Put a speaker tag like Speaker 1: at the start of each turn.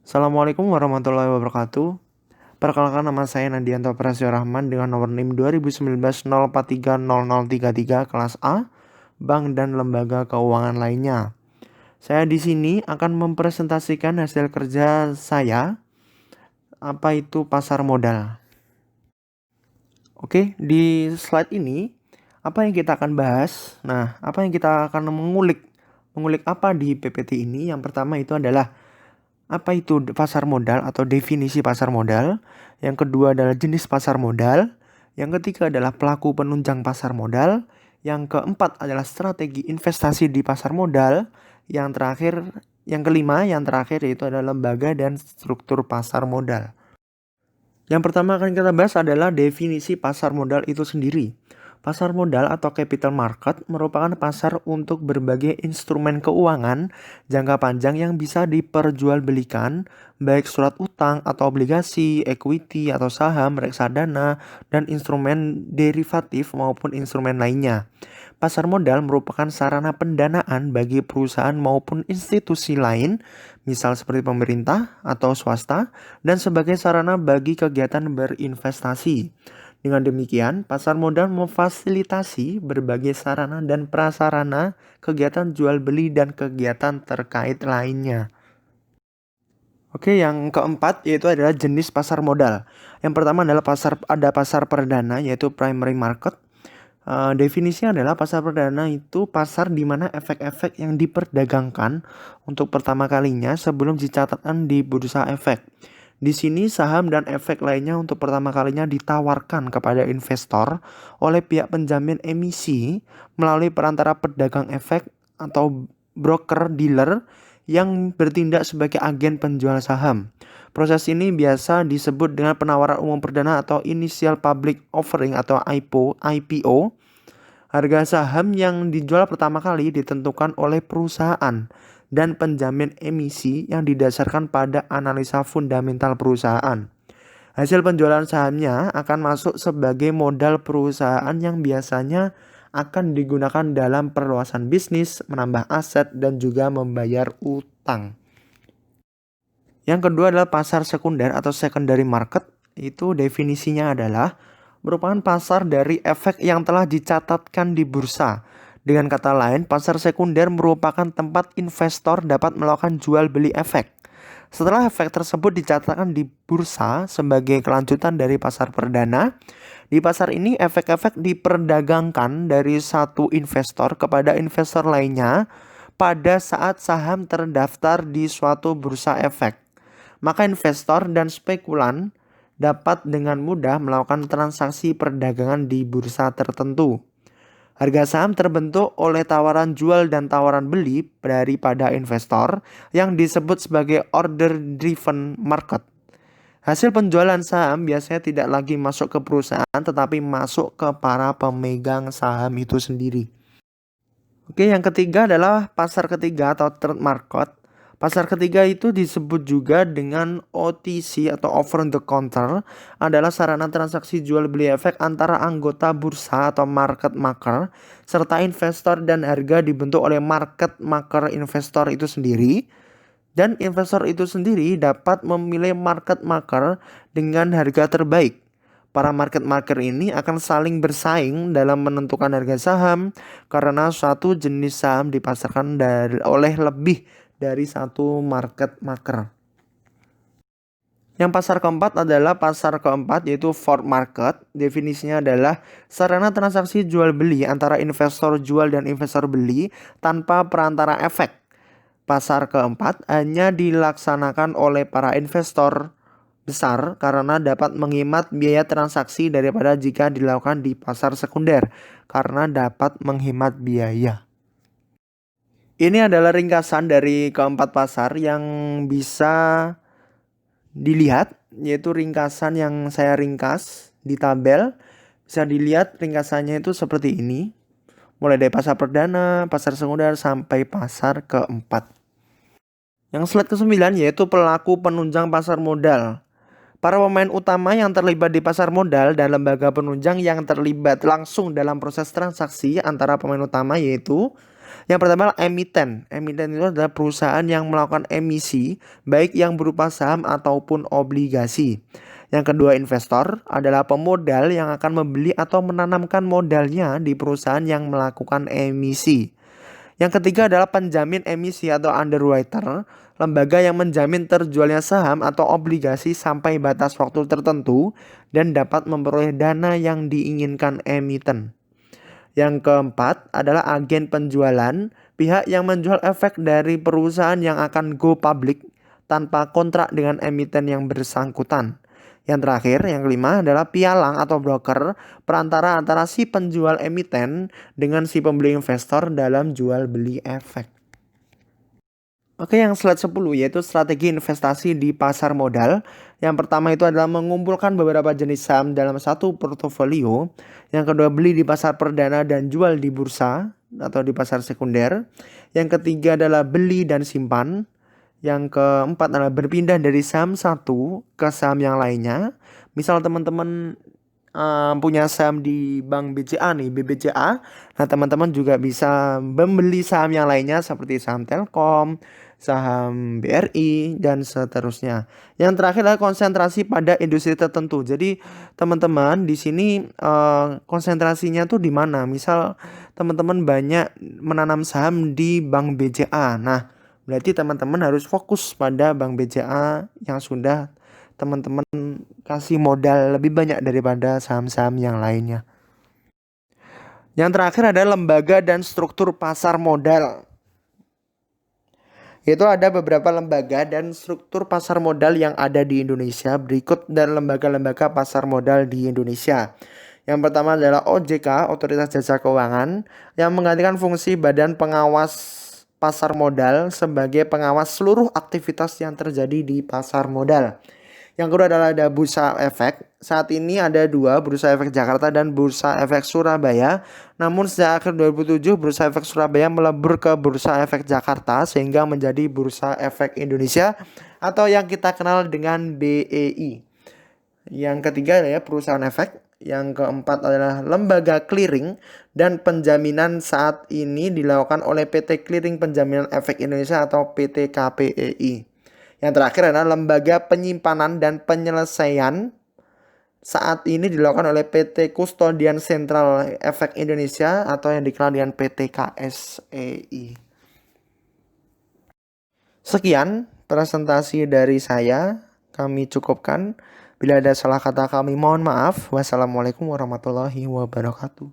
Speaker 1: Assalamualaikum warahmatullahi wabarakatuh. Perkenalkan, nama saya Nadianto Prasyo Rahman dengan nomor NIM 2019 0430033 kelas A, bank dan lembaga keuangan lainnya. Saya di sini akan mempresentasikan hasil kerja saya, apa itu pasar modal. Oke, di slide ini apa yang kita akan bahas? Nah, apa yang kita akan mengulik apa di PPT ini? Yang pertama itu adalah apa itu pasar modal atau definisi pasar modal. Yang kedua adalah jenis pasar modal. Yang ketiga adalah pelaku penunjang pasar modal. Yang keempat adalah strategi investasi di pasar modal. Yang terakhir, yang terakhir yaitu adalah lembaga dan struktur pasar modal. Yang pertama akan kita bahas adalah definisi pasar modal itu sendiri. Pasar modal atau capital market merupakan pasar untuk berbagai instrumen keuangan jangka panjang yang bisa diperjualbelikan, baik surat utang atau obligasi, equity atau saham, reksadana, dan instrumen derivatif maupun instrumen lainnya. Pasar modal merupakan sarana pendanaan bagi perusahaan maupun institusi lain, misal seperti pemerintah atau swasta, dan sebagai sarana bagi kegiatan berinvestasi. Dengan demikian, pasar modal memfasilitasi berbagai sarana dan prasarana kegiatan jual beli dan kegiatan terkait lainnya. Oke, yang keempat yaitu adalah jenis pasar modal. Yang pertama adalah pasar perdana yaitu primary market. Definisinya adalah pasar perdana itu pasar di mana efek-efek yang diperdagangkan untuk pertama kalinya sebelum dicatatkan di bursa efek. Di sini saham dan efek lainnya untuk pertama kalinya ditawarkan kepada investor oleh pihak penjamin emisi melalui perantara pedagang efek atau broker dealer yang bertindak sebagai agen penjual saham. Proses ini biasa disebut dengan penawaran umum perdana atau initial public offering atau IPO. Harga saham yang dijual pertama kali ditentukan oleh perusahaan dan penjamin emisi yang didasarkan pada analisa fundamental perusahaan. Hasil penjualan sahamnya akan masuk sebagai modal perusahaan yang biasanya akan digunakan dalam perluasan bisnis, menambah aset, dan juga membayar utang. Yang kedua adalah pasar sekunder atau secondary market. Itu definisinya adalah merupakan pasar dari efek yang telah dicatatkan di bursa. Dengan kata lain, pasar sekunder merupakan tempat investor dapat melakukan jual beli efek. Setelah efek tersebut dicatatkan di bursa sebagai kelanjutan dari pasar perdana, di pasar ini efek-efek diperdagangkan dari satu investor kepada investor lainnya pada saat saham terdaftar di suatu bursa efek. Maka investor dan spekulan dapat dengan mudah melakukan transaksi perdagangan di bursa tertentu. Harga saham terbentuk oleh tawaran jual dan tawaran beli daripada investor yang disebut sebagai order driven market. Hasil penjualan saham biasanya tidak lagi masuk ke perusahaan tetapi masuk ke para pemegang saham itu sendiri. Oke, yang ketiga adalah pasar ketiga atau third market. Pasar ketiga itu disebut juga dengan OTC atau over the counter, adalah sarana transaksi jual beli efek antara anggota bursa atau market maker serta investor, dan harga dibentuk oleh market maker investor itu sendiri. Dan investor itu sendiri dapat memilih market maker dengan harga terbaik. Para market maker ini akan saling bersaing dalam menentukan harga saham karena suatu jenis saham dipasarkan oleh lebih dari satu market maker. Yang pasar keempat adalah pasar keempat yaitu forward market. Definisinya adalah sarana transaksi jual beli antara investor jual dan investor beli tanpa perantara efek. Pasar keempat hanya dilaksanakan oleh para investor besar karena dapat menghemat biaya transaksi daripada jika dilakukan di pasar sekunder karena dapat menghemat biaya. Ini adalah ringkasan dari keempat pasar yang bisa dilihat, yaitu ringkasan yang saya ringkas di tabel. Bisa dilihat ringkasannya itu seperti ini. Mulai dari pasar perdana, pasar sekunder, sampai pasar keempat. Yang slide ke-9 yaitu pelaku penunjang pasar modal. Para pemain utama yang terlibat di pasar modal dan lembaga penunjang yang terlibat langsung dalam proses transaksi antara pemain utama yaitu Yang pertama emiten. Emiten itu adalah perusahaan yang melakukan emisi, baik yang berupa saham ataupun obligasi. Yang kedua investor adalah pemodal yang akan membeli atau menanamkan modalnya di perusahaan yang melakukan emisi. Yang ketiga adalah penjamin emisi atau underwriter, lembaga yang menjamin terjualnya saham atau obligasi sampai batas waktu tertentu dan dapat memperoleh dana yang diinginkan emiten. Yang keempat adalah agen penjualan, pihak yang menjual efek dari perusahaan yang akan go public tanpa kontrak dengan emiten yang bersangkutan. Yang terakhir, yang kelima adalah pialang atau broker, perantara antara si penjual emiten dengan si pembeli investor dalam jual beli efek. Oke, yang slide 10 yaitu strategi investasi di pasar modal. Yang pertama itu adalah mengumpulkan beberapa jenis saham dalam satu portofolio. Yang kedua, beli di pasar perdana dan jual di bursa atau di pasar sekunder. Yang ketiga adalah beli dan simpan. Yang keempat adalah berpindah dari saham satu ke saham yang lainnya. Misal teman-teman punya saham di Bank BCA nih, BBCA. Nah, teman-teman juga bisa membeli saham yang lainnya seperti saham Telkom, saham BRI, dan seterusnya. Yang terakhir adalah konsentrasi pada industri tertentu. Jadi, teman-teman di sini konsentrasinya tuh di mana? Misal teman-teman banyak menanam saham di Bank BCA. Nah, berarti teman-teman harus fokus pada Bank BCA yang sudah teman-teman kasih modal lebih banyak daripada saham-saham yang lainnya. Yang terakhir adalah lembaga dan struktur pasar modal. Itu ada beberapa lembaga dan struktur pasar modal yang ada di Indonesia. Berikut dan lembaga-lembaga pasar modal di Indonesia. Yang pertama adalah OJK, Otoritas Jasa Keuangan, yang menggantikan fungsi Badan Pengawas Pasar Modal sebagai pengawas seluruh aktivitas yang terjadi di pasar modal. Yang kedua adalah ada Bursa Efek. Saat ini ada dua, Bursa Efek Jakarta dan Bursa Efek Surabaya. Namun sejak akhir 2007, Bursa Efek Surabaya melebur ke Bursa Efek Jakarta sehingga menjadi Bursa Efek Indonesia atau yang kita kenal dengan BEI. Yang ketiga adalah perusahaan efek. Yang keempat adalah lembaga clearing dan penjaminan saat ini dilakukan oleh PT Clearing Penjaminan Efek Indonesia atau PT KPEI. Yang terakhir adalah lembaga penyimpanan dan penyelesaian saat ini dilakukan oleh PT Kustodian Sentral Efek Indonesia atau yang dikenal dengan PT KSEI. Sekian presentasi dari saya, kami cukupkan. Bila ada salah kata kami mohon maaf. Wassalamualaikum warahmatullahi wabarakatuh.